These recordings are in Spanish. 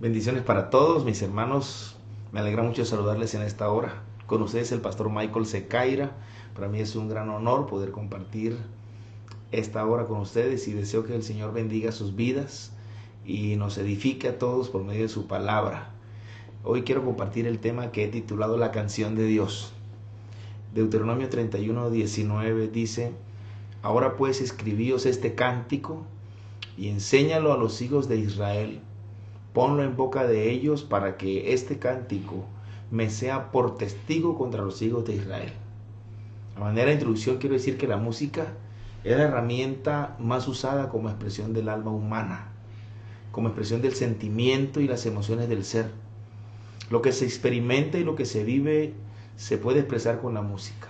Bendiciones para todos mis hermanos. Me alegra mucho saludarles en esta hora. Con ustedes el pastor Michael Secaira. Para mí es un gran honor poder compartir esta hora con ustedes y deseo que el Señor bendiga sus vidas y nos edifique a todos por medio de su palabra. Hoy quiero compartir el tema que he titulado La canción de Dios. Deuteronomio 31:19 dice: Ahora pues escribíos este cántico y enséñalo a los hijos de Israel. Ponlo en boca de ellos para que este cántico me sea por testigo contra los hijos de Israel. A manera de introducción quiero decir que la música es la herramienta más usada como expresión del alma humana, como expresión del sentimiento y las emociones del ser. Lo que se experimenta y lo que se vive se puede expresar con la música.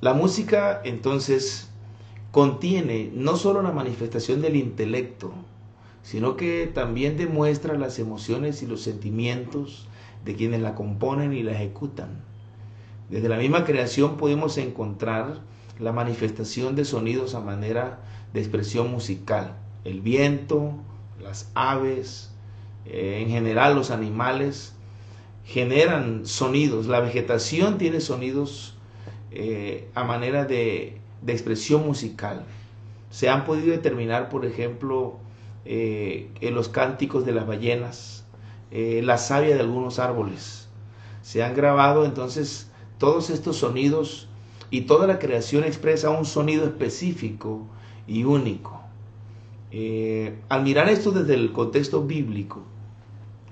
La música entonces contiene no solo la manifestación del intelecto, sino que también demuestra las emociones y los sentimientos de quienes la componen y la ejecutan. Desde la misma creación podemos encontrar la manifestación de sonidos a manera de expresión musical. El viento, las aves, en general los animales generan sonidos. La vegetación tiene sonidos a manera de expresión musical. Se han podido determinar, por ejemplo, en los cánticos de las ballenas, la savia de algunos árboles. Se han grabado entonces todos estos sonidos y toda la creación expresa un sonido específico y único. Al mirar esto desde el contexto bíblico,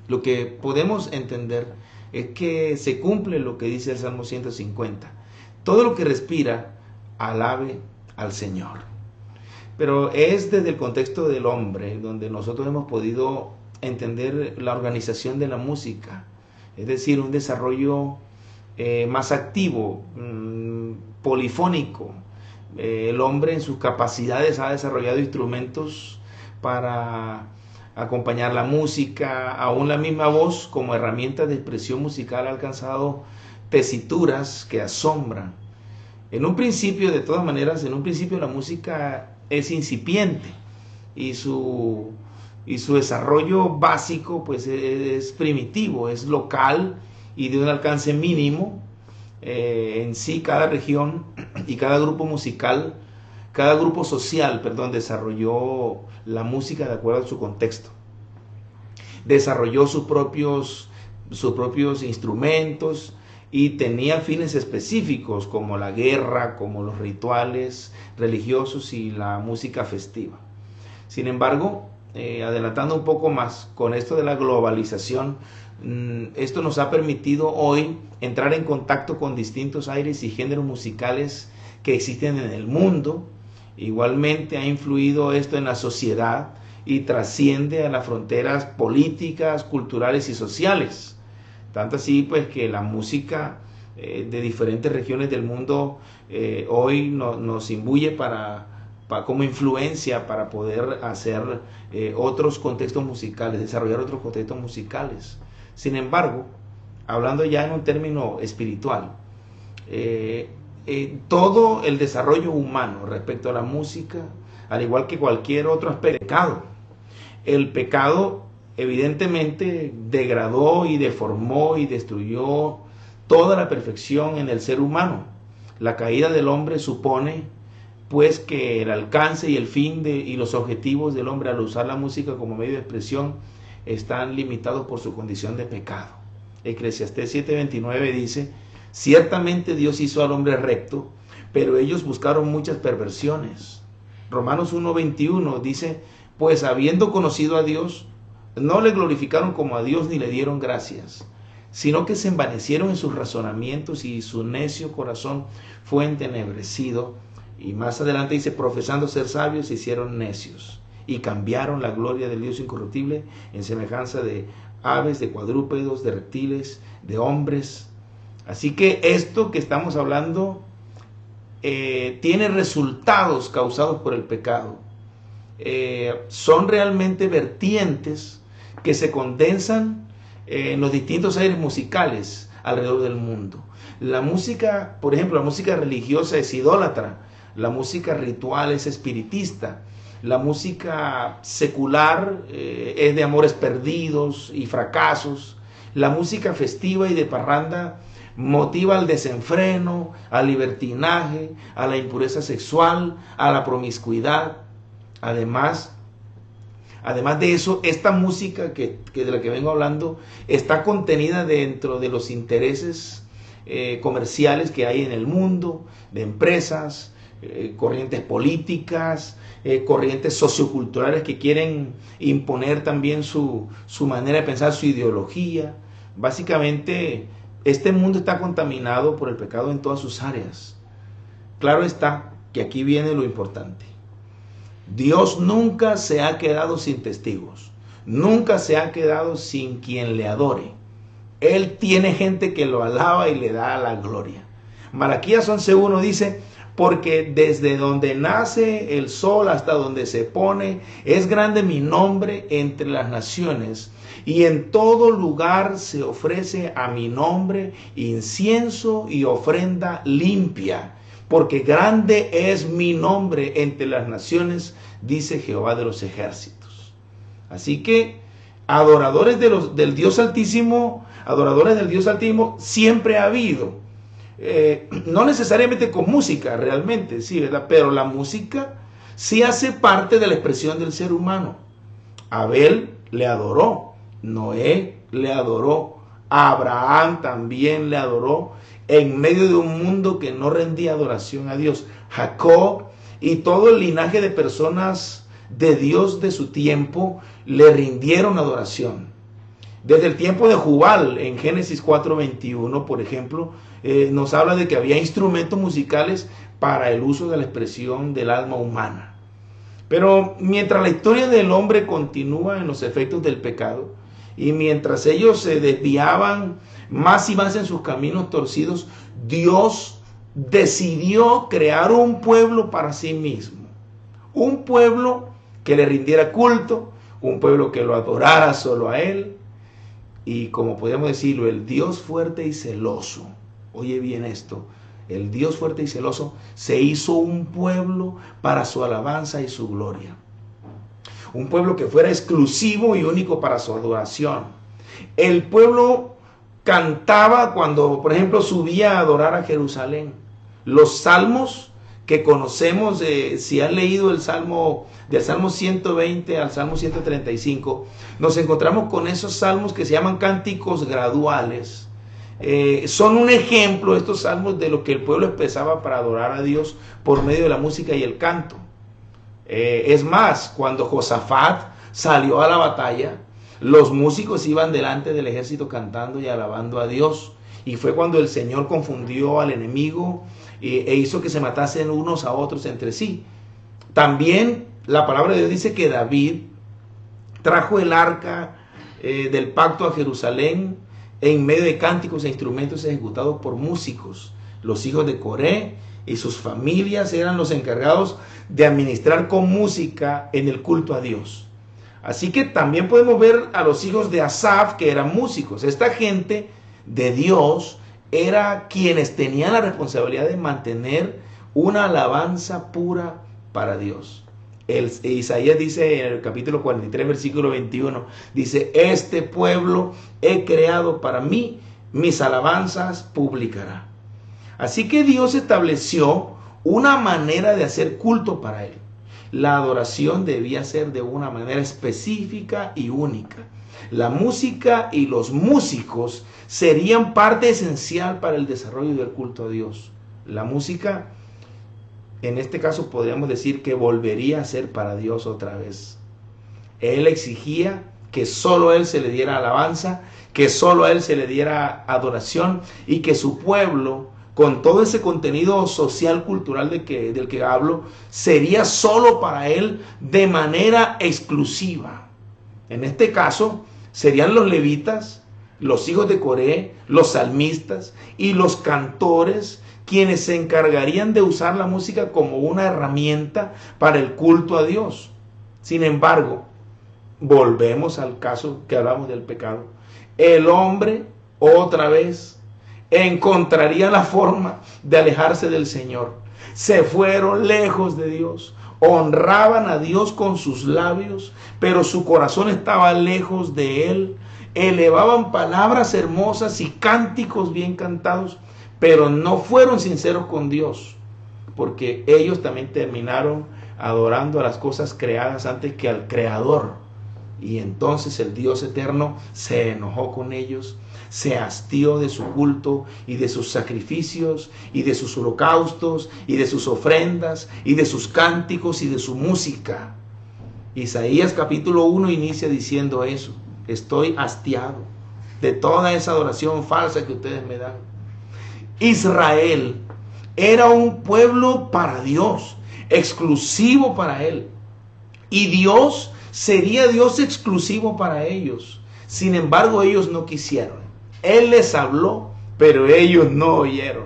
lo que podemos entender es que se cumple lo que dice el Salmo 150. Todo lo que respira, alabe al Señor. Pero es desde el contexto del hombre donde nosotros hemos podido entender la organización de la música, es decir, un desarrollo más activo, polifónico. El hombre en sus capacidades ha desarrollado instrumentos para acompañar la música, aún la misma voz como herramienta de expresión musical ha alcanzado tesituras que asombran. En un principio, de todas maneras, en un principio la música es incipiente y su desarrollo básico pues es primitivo, es local y de un alcance mínimo. En sí cada región y cada grupo musical, cada grupo social, desarrolló la música de acuerdo a su contexto. Desarrolló sus propios instrumentos y tenía fines específicos como la guerra, como los rituales religiosos y la música festiva. Sin embargo, adelantando un poco más, con esto de la globalización, esto nos ha permitido hoy entrar en contacto con distintos aires y géneros musicales que existen en el mundo. Igualmente ha influido esto en la sociedad y trasciende a las fronteras políticas, culturales y sociales. Tanto así pues que la música de diferentes regiones del mundo hoy nos imbuye como influencia para poder hacer otros contextos musicales, desarrollar otros contextos musicales. Sin embargo, hablando ya en un término espiritual, todo el desarrollo humano respecto a la música, al igual que cualquier otro aspecto, pecado. El pecado evidentemente degradó y deformó y destruyó toda la perfección en el ser humano. La caída del hombre supone pues que el alcance y el fin y los objetivos del hombre al usar la música como medio de expresión están limitados por su condición de pecado. Eclesiastés 7:29 dice: ciertamente Dios hizo al hombre recto, pero ellos buscaron muchas perversiones. Romanos 1:21 dice: pues habiendo conocido a Dios, no le glorificaron como a Dios ni le dieron gracias, sino que se envanecieron en sus razonamientos y su necio corazón fue entenebrecido. Y más adelante dice: profesando ser sabios se hicieron necios y cambiaron la gloria del Dios incorruptible en semejanza de aves, de cuadrúpedos, de reptiles, de hombres. Así que esto que estamos hablando tiene resultados causados por el pecado. Son realmente vertientes que se condensan en los distintos aires musicales alrededor del mundo. La música, por ejemplo, la música religiosa es idólatra, la música ritual es espiritista, La música secular es de amores perdidos y fracasos. La música festiva y de parranda motiva al desenfreno, al libertinaje, a la impureza sexual, a la promiscuidad. Además de eso, esta música de la que vengo hablando está contenida dentro de los intereses comerciales que hay en el mundo, de empresas, corrientes políticas, corrientes socioculturales que quieren imponer también su manera de pensar, su ideología. Básicamente, este mundo está contaminado por el pecado en todas sus áreas. Claro está que aquí viene lo importante. Dios nunca se ha quedado sin testigos, nunca se ha quedado sin quien le adore. Él tiene gente que lo alaba y le da la gloria. Malaquías 11:1 dice: porque desde donde nace el sol hasta donde se pone, es grande mi nombre entre las naciones, y en todo lugar se ofrece a mi nombre incienso y ofrenda limpia, porque grande es mi nombre entre las naciones, dice Jehová de los ejércitos. Así que adoradores del Dios Altísimo siempre ha habido. No necesariamente con música realmente, sí, ¿verdad? Pero la música sí hace parte de la expresión del ser humano. Abel le adoró, Noé le adoró, Abraham también le adoró en medio de un mundo que no rendía adoración a Dios. Jacob y todo el linaje de personas de Dios de su tiempo le rindieron adoración. Desde el tiempo de Jubal, en Génesis 4:21, por ejemplo, nos habla de que había instrumentos musicales para el uso de la expresión del alma humana. Pero mientras la historia del hombre continúa en los efectos del pecado, y mientras ellos se desviaban más y más en sus caminos torcidos, Dios decidió crear un pueblo para sí mismo. Un pueblo que le rindiera culto, un pueblo que lo adorara solo a Él. Y como podríamos decirlo, el Dios fuerte y celoso, oye bien esto, el Dios fuerte y celoso se hizo un pueblo para su alabanza y su gloria. Un pueblo que fuera exclusivo y único para su adoración. El pueblo cantaba cuando, por ejemplo, subía a adorar a Jerusalén. Los salmos que conocemos, si han leído el salmo, del Salmo 120 al Salmo 135, nos encontramos con esos salmos que se llaman cánticos graduales. Son un ejemplo estos salmos de lo que el pueblo expresaba para adorar a Dios por medio de la música y el canto. Es más, cuando Josafat salió a la batalla, los músicos iban delante del ejército cantando y alabando a Dios. Y fue cuando el Señor confundió al enemigo e hizo que se matasen unos a otros entre sí. También la palabra de Dios dice que David trajo el arca del pacto a Jerusalén en medio de cánticos e instrumentos ejecutados por músicos. Los hijos de Coré y sus familias eran los encargados de administrar con música en el culto a Dios. Así que también podemos ver a los hijos de Asaf, que eran músicos. Esta gente de Dios era quienes tenían la responsabilidad de mantener una alabanza pura para Dios. Isaías dice en el capítulo 43, versículo 21, dice: este pueblo he creado para mí, mis alabanzas publicará. Así que Dios estableció una manera de hacer culto para Él. La adoración debía ser de una manera específica y única. La música y los músicos serían parte esencial para el desarrollo del culto a Dios. La música, en este caso podríamos decir que volvería a ser para Dios otra vez. Él exigía que solo a Él se le diera alabanza, que solo a Él se le diera adoración y que su pueblo, con todo ese contenido social, cultural del que hablo, sería solo para Él de manera exclusiva. En este caso, serían los levitas, los hijos de Coré, los salmistas y los cantores quienes se encargarían de usar la música como una herramienta para el culto a Dios. Sin embargo, volvemos al caso que hablamos del pecado. El hombre, otra vez, encontraría la forma de alejarse del Señor. Se fueron lejos de Dios. honraban a Dios con sus labios, pero su corazón estaba lejos de Él. Elevaban palabras hermosas y cánticos bien cantados, pero no fueron sinceros con Dios, porque ellos también terminaron adorando a las cosas creadas antes que al Creador. Y entonces el Dios eterno se enojó con ellos, se hastió de su culto y de sus sacrificios y de sus holocaustos y de sus ofrendas y de sus cánticos y de su música. Isaías capítulo 1 inicia diciendo eso: estoy hastiado de toda esa adoración falsa que ustedes me dan. Israel era un pueblo para Dios, exclusivo para Él, y Dios sería Dios exclusivo para ellos. Sin embargo, ellos no quisieron. Él les habló, pero ellos no oyeron.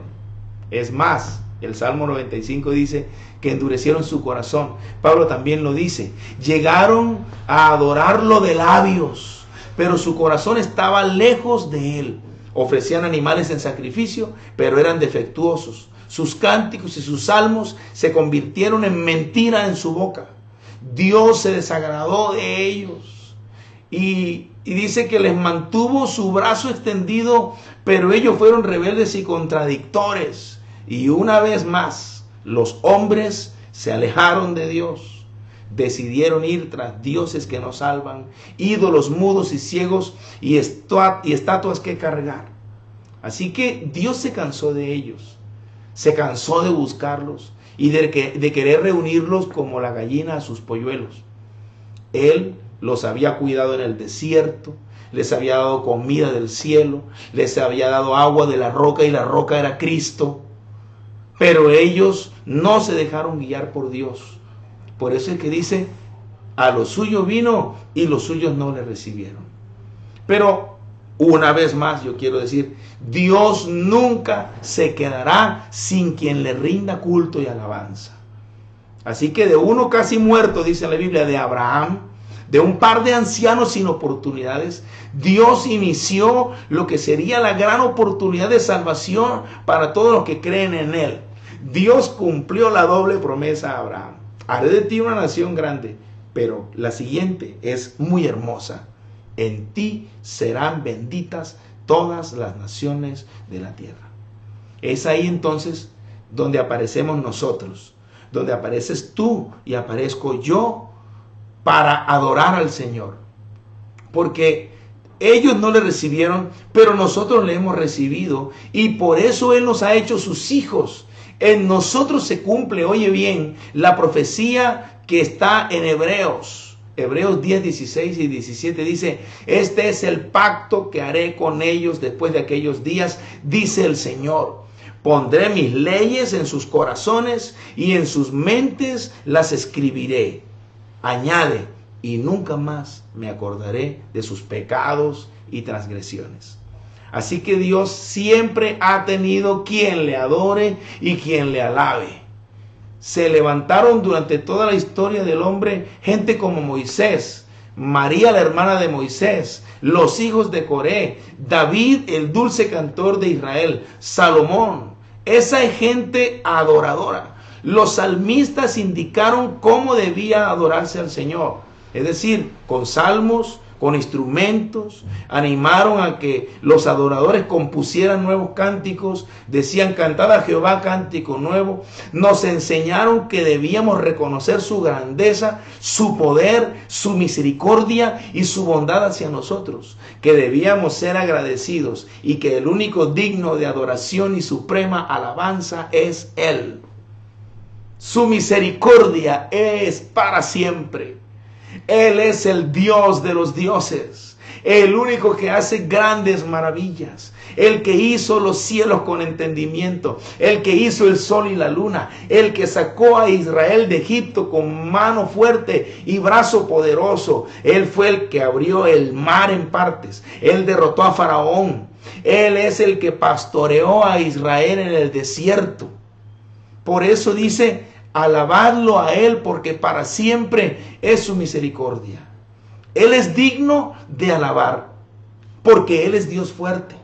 Es más, el Salmo 95 dice que endurecieron su corazón. Pablo también lo dice. Llegaron a adorarlo de labios, pero su corazón estaba lejos de Él. Ofrecían animales en sacrificio, pero eran defectuosos. Sus cánticos y sus salmos se convirtieron en mentira en su boca. Dios se desagradó de ellos y dice que les mantuvo su brazo extendido, pero ellos fueron rebeldes y contradictores. Y una vez más, los hombres se alejaron de Dios. Decidieron ir tras dioses que no salvan, ídolos mudos y ciegos y estatuas que cargar. Así que Dios se cansó de ellos, se cansó de buscarlos y de querer reunirlos como la gallina a sus polluelos. Él los había cuidado en el desierto, les había dado comida del cielo, les había dado agua de la roca y la roca era Cristo. Pero ellos no se dejaron guiar por Dios. Por eso es que dice, a lo suyo vino y los suyos no le recibieron. Pero una vez más yo quiero decir, Dios nunca se quedará sin quien le rinda culto y alabanza. Así que de uno casi muerto, dice la Biblia, de Abraham, de un par de ancianos sin oportunidades, Dios inició lo que sería la gran oportunidad de salvación para todos los que creen en Él. Dios cumplió la doble promesa a Abraham. Haré de ti una nación grande, pero la siguiente es muy hermosa. En ti serán benditas todas las naciones de la tierra. Es ahí entonces donde aparecemos nosotros, donde apareces tú y aparezco yo para adorar al Señor. Porque ellos no le recibieron, pero nosotros le hemos recibido y por eso Él nos ha hecho sus hijos. En nosotros se cumple, oye bien, la profecía que está en Hebreos 10, 16 y 17 dice, este es el pacto que haré con ellos después de aquellos días, dice el Señor. Pondré mis leyes en sus corazones y en sus mentes las escribiré. Añade, y nunca más me acordaré de sus pecados y transgresiones. Así que Dios siempre ha tenido quien le adore y quien le alabe. Se levantaron durante toda la historia del hombre gente como Moisés, María la hermana de Moisés, los hijos de Coré, David el dulce cantor de Israel, Salomón. Esa es gente adoradora. Los salmistas indicaron cómo debía adorarse al Señor. Es decir, con salmos, con instrumentos, animaron a que los adoradores compusieran nuevos cánticos, decían cantad a Jehová cántico nuevo, nos enseñaron que debíamos reconocer su grandeza, su poder, su misericordia y su bondad hacia nosotros, que debíamos ser agradecidos y que el único digno de adoración y suprema alabanza es Él. Su misericordia es para siempre. Él es el Dios de los dioses, el único que hace grandes maravillas, el que hizo los cielos con entendimiento, el que hizo el sol y la luna, el que sacó a Israel de Egipto con mano fuerte y brazo poderoso. Él fue el que abrió el mar en partes, él derrotó a Faraón, él es el que pastoreó a Israel en el desierto. Por eso dice, alabadlo a Él porque para siempre es su misericordia. Él es digno de alabar porque Él es Dios fuerte,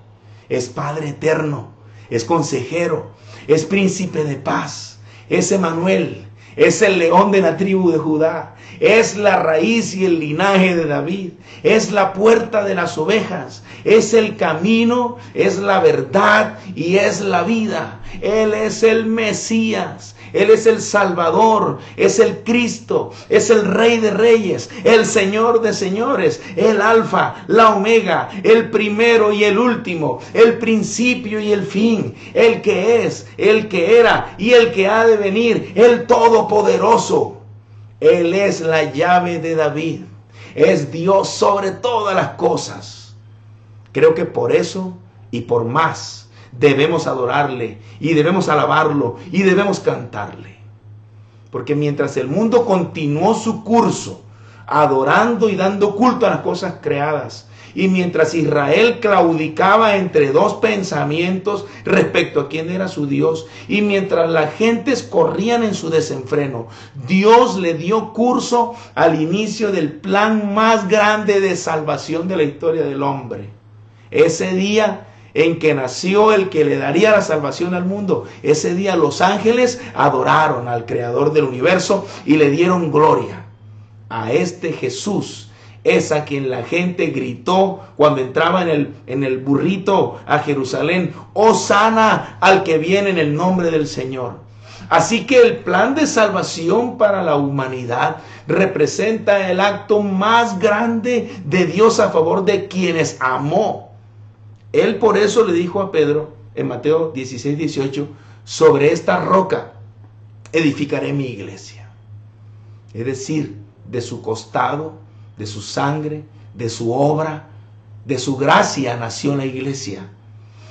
es Padre eterno, es consejero, es príncipe de paz, es Emmanuel, Es el león de la tribu de Judá. Es la raíz y el linaje de David. Es la puerta de las ovejas. Es el camino, es la verdad y es la vida. Él es el Mesías. Él es el Salvador, es el Cristo, es el Rey de Reyes, el Señor de Señores, el Alfa, la Omega, el primero y el último, el principio y el fin, el que es, el que era y el que ha de venir, el Todopoderoso. Él es la llave de David, es Dios sobre todas las cosas. Creo que por eso y por más debemos adorarle y debemos alabarlo y debemos cantarle. Porque mientras el mundo continuó su curso adorando y dando culto a las cosas creadas, y mientras Israel claudicaba entre dos pensamientos respecto a quién era su Dios, y mientras las gentes corrían en su desenfreno, Dios le dio curso al inicio del plan más grande de salvación de la historia del hombre. Ese día en que nació el que le daría la salvación al mundo, ese día los ángeles adoraron al Creador del universo y le dieron gloria. A este Jesús es a quien la gente gritó cuando entraba en el burrito a Jerusalén: Hosana al que viene en el nombre del Señor. Así que el plan de salvación para la humanidad representa el acto más grande de Dios a favor de quienes amó. Él por eso le dijo a Pedro en Mateo 16:18, sobre esta roca edificaré mi iglesia. Es decir, de su costado, de su sangre, de su obra, de su gracia nació la iglesia.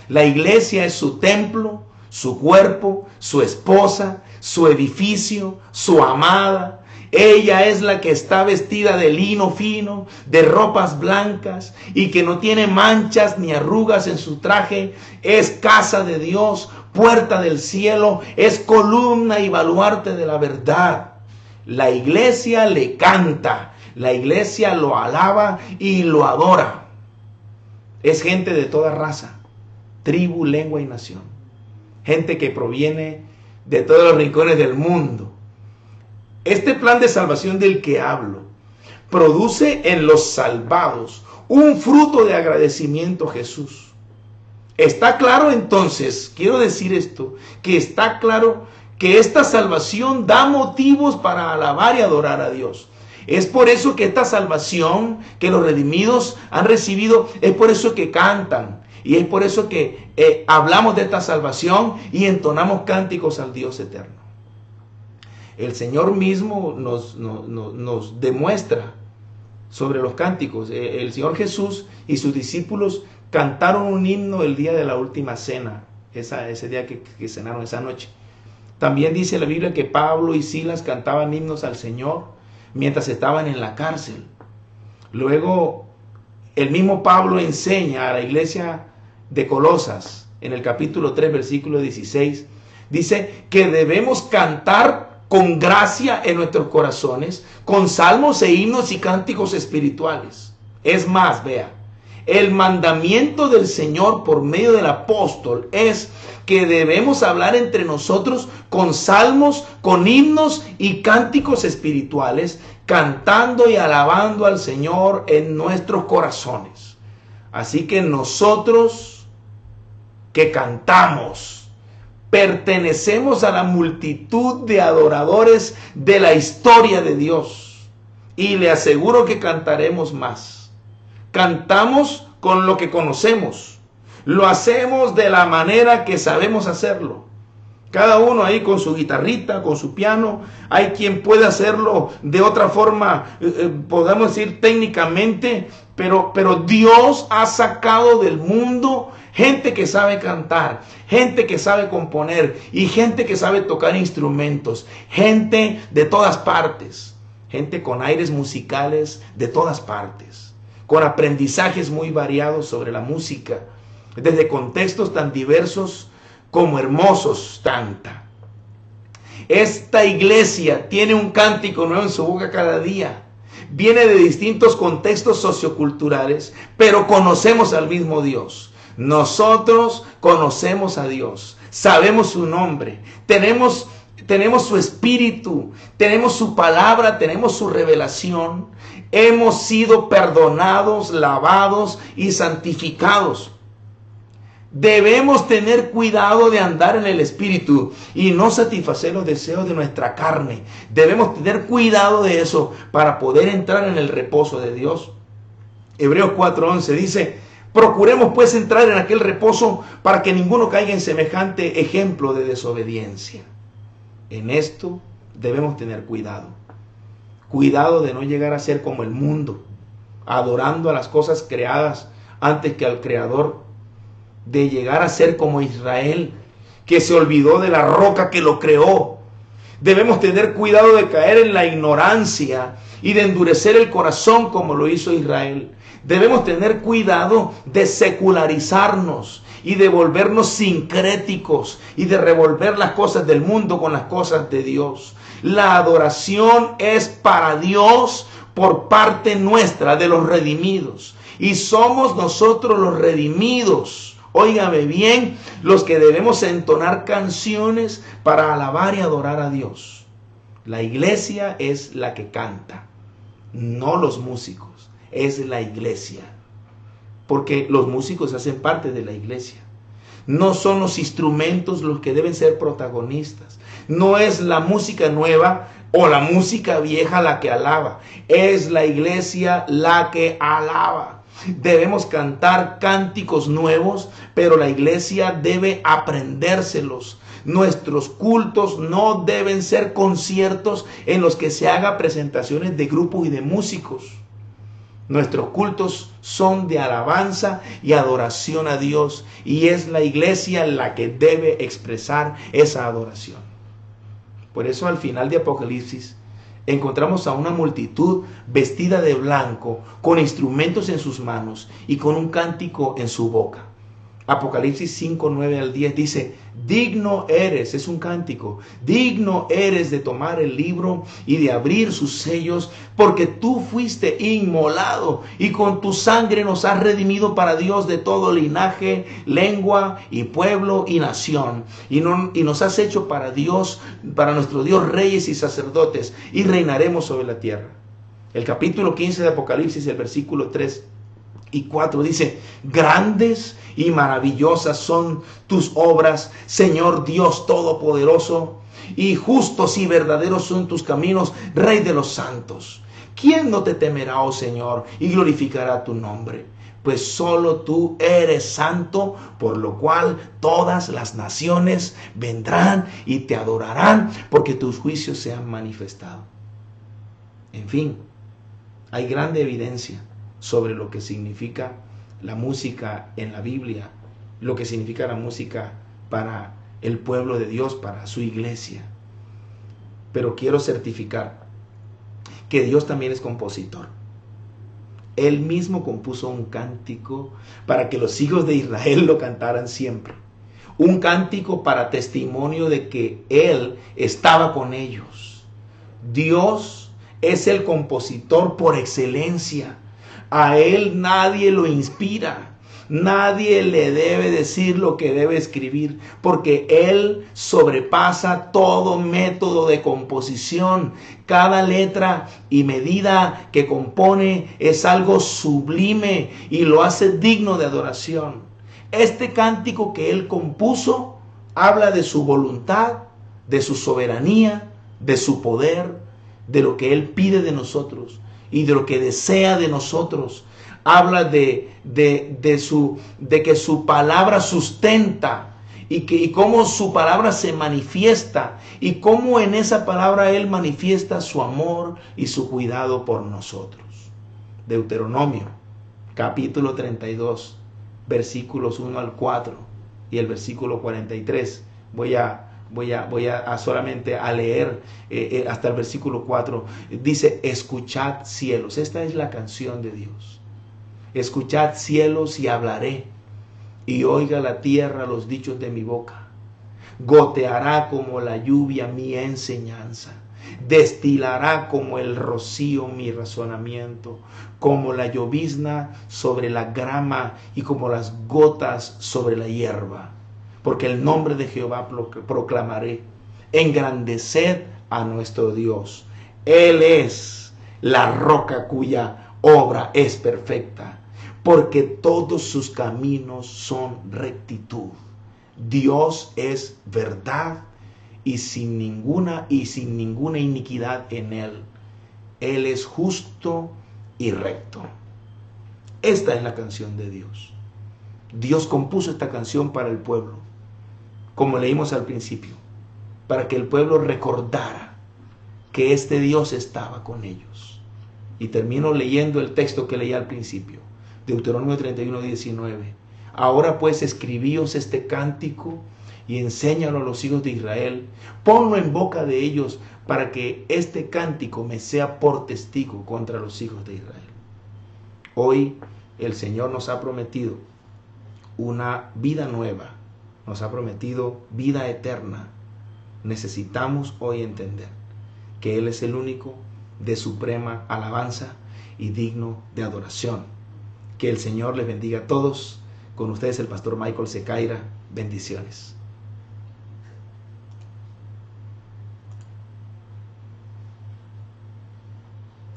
La iglesia es su templo, su cuerpo, su esposa, su edificio, su amada. Ella es la que está vestida de lino fino, de ropas blancas y que no tiene manchas ni arrugas en su traje. Es casa de Dios, puerta del cielo, es columna y baluarte de la verdad. La iglesia le canta, la iglesia lo alaba y lo adora. Es gente de toda raza, tribu, lengua y nación. Gente que proviene de todos los rincones del mundo. Este plan de salvación del que hablo produce en los salvados un fruto de agradecimiento a Jesús. Está claro entonces, quiero decir esto, que está claro que esta salvación da motivos para alabar y adorar a Dios. Es por eso que esta salvación que los redimidos han recibido, es por eso que cantan. Y es por eso que hablamos de esta salvación y entonamos cánticos al Dios eterno. El Señor mismo nos demuestra sobre los cánticos. El Señor Jesús y sus discípulos cantaron un himno el día de la última cena, ese día que cenaron esa noche. También dice la Biblia que Pablo y Silas cantaban himnos al Señor mientras estaban en la cárcel. Luego, el mismo Pablo enseña a la iglesia de Colosas, en el capítulo 3, versículo 16, dice que debemos cantar con gracia en nuestros corazones, con salmos e himnos y cánticos espirituales. Es más, vea, el mandamiento del Señor por medio del apóstol es que debemos hablar entre nosotros con salmos, con himnos y cánticos espirituales, cantando y alabando al Señor en nuestros corazones. Así que nosotros que cantamos, pertenecemos a la multitud de adoradores de la historia de Dios. Y le aseguro que cantaremos más. Cantamos con lo que conocemos. Lo hacemos de la manera que sabemos hacerlo. Cada uno ahí con su guitarrita, con su piano. Hay quien puede hacerlo de otra forma, podemos decir técnicamente, pero Dios ha sacado del mundo gente que sabe cantar, gente que sabe componer y gente que sabe tocar instrumentos, gente de todas partes, gente con aires musicales de todas partes, con aprendizajes muy variados sobre la música, desde contextos tan diversos como hermosos tanta. Esta iglesia tiene un cántico nuevo en su boca cada día. Viene de distintos contextos socioculturales, pero conocemos al mismo Dios. Nosotros conocemos a Dios, sabemos su nombre, tenemos tenemos su espíritu, tenemos su palabra, tenemos su revelación. Hemos sido perdonados, lavados y santificados. Debemos tener cuidado de andar en el espíritu y no satisfacer los deseos de nuestra carne. Debemos tener cuidado de eso para poder entrar en el reposo de Dios. Hebreos 4:11 dice: procuremos pues entrar en aquel reposo para que ninguno caiga en semejante ejemplo de desobediencia. En esto debemos tener cuidado. Cuidado de no llegar a ser como el mundo, adorando a las cosas creadas antes que al Creador. De llegar a ser como Israel, que se olvidó de la roca que lo creó. Debemos tener cuidado de caer en la ignorancia y de endurecer el corazón como lo hizo Israel. Debemos tener cuidado de secularizarnos y de volvernos sincréticos y de revolver las cosas del mundo con las cosas de Dios. La adoración es para Dios por parte nuestra, de los redimidos. Y somos nosotros los redimidos, óigame bien, los que debemos entonar canciones para alabar y adorar a Dios. La iglesia es la que canta, no los músicos, es la iglesia. Porque los músicos hacen parte de la iglesia. No son los instrumentos los que deben ser protagonistas. No es la música nueva o la música vieja la que alaba. Es la iglesia la que alaba. Debemos cantar cánticos nuevos, pero la iglesia debe aprendérselos. Nuestros cultos no deben ser conciertos en los que se haga presentaciones de grupos y de músicos. Nuestros cultos son de alabanza y adoración a Dios, y es la iglesia la que debe expresar esa adoración. Por eso al final de Apocalipsis encontramos a una multitud vestida de blanco, con instrumentos en sus manos y con un cántico en su boca. Apocalipsis 5, 9 al 10 dice: digno eres, es un cántico, digno eres de tomar el libro y de abrir sus sellos, porque tú fuiste inmolado y con tu sangre nos has redimido para Dios de todo linaje, lengua y pueblo y nación. Y nos has hecho para Dios, para nuestro Dios, reyes y sacerdotes, y reinaremos sobre la tierra. El capítulo 15 de Apocalipsis, el versículo 3 y 4 dice: grandes y maravillosas son tus obras, Señor Dios Todopoderoso, y justos y verdaderos son tus caminos, Rey de los santos. ¿Quién no te temerá, oh Señor, y glorificará tu nombre? Pues solo tú eres santo, por lo cual todas las naciones vendrán y te adorarán, porque tus juicios se han manifestado. En fin, hay grande evidencia sobre lo que significa la música en la Biblia, lo que significa la música para el pueblo de Dios, para su iglesia. Pero quiero certificar que Dios también es compositor. Él mismo compuso un cántico para que los hijos de Israel lo cantaran siempre. Un cántico para testimonio de que Él estaba con ellos. Dios es el compositor por excelencia. A Él nadie lo inspira. Nadie le debe decir lo que debe escribir, porque Él sobrepasa todo método de composición. Cada letra y medida que compone es algo sublime y lo hace digno de adoración. Este cántico que Él compuso habla de su voluntad, de su soberanía, de su poder, de lo que Él pide de nosotros y de lo que desea de nosotros. Habla de que su palabra sustenta y cómo su palabra se manifiesta y cómo en esa palabra Él manifiesta su amor y su cuidado por nosotros. Deuteronomio, capítulo 32, versículos 1 al 4 y el versículo 43. Voy a solamente a leer hasta el versículo 4. Dice: escuchad cielos. Esta es la canción de Dios. Escuchad cielos y hablaré, y oiga la tierra los dichos de mi boca. Goteará como la lluvia mi enseñanza, destilará como el rocío mi razonamiento, como la llovizna sobre la grama y como las gotas sobre la hierba. Porque el nombre de Jehová proclamaré, Engrandeced a nuestro Dios. Él es la roca cuya obra es perfecta, porque todos sus caminos son rectitud. Dios es verdad y sin ninguna iniquidad en él. Él es justo y recto. Esta es la canción de Dios. Dios compuso esta canción para el pueblo, como leímos al principio, para que el pueblo recordara que este Dios estaba con ellos. Y termino leyendo el texto que leí al principio, Deuteronomio 31:19. Ahora pues escribíos este cántico y enséñalo a los hijos de Israel. Ponlo en boca de ellos para que este cántico me sea por testigo contra los hijos de Israel. Hoy el Señor nos ha prometido una vida nueva, nos ha prometido vida eterna. Necesitamos hoy entender que Él es el único de suprema alabanza y digno de adoración. Que el Señor les bendiga a todos. Con ustedes el pastor Michael Secaira. Bendiciones.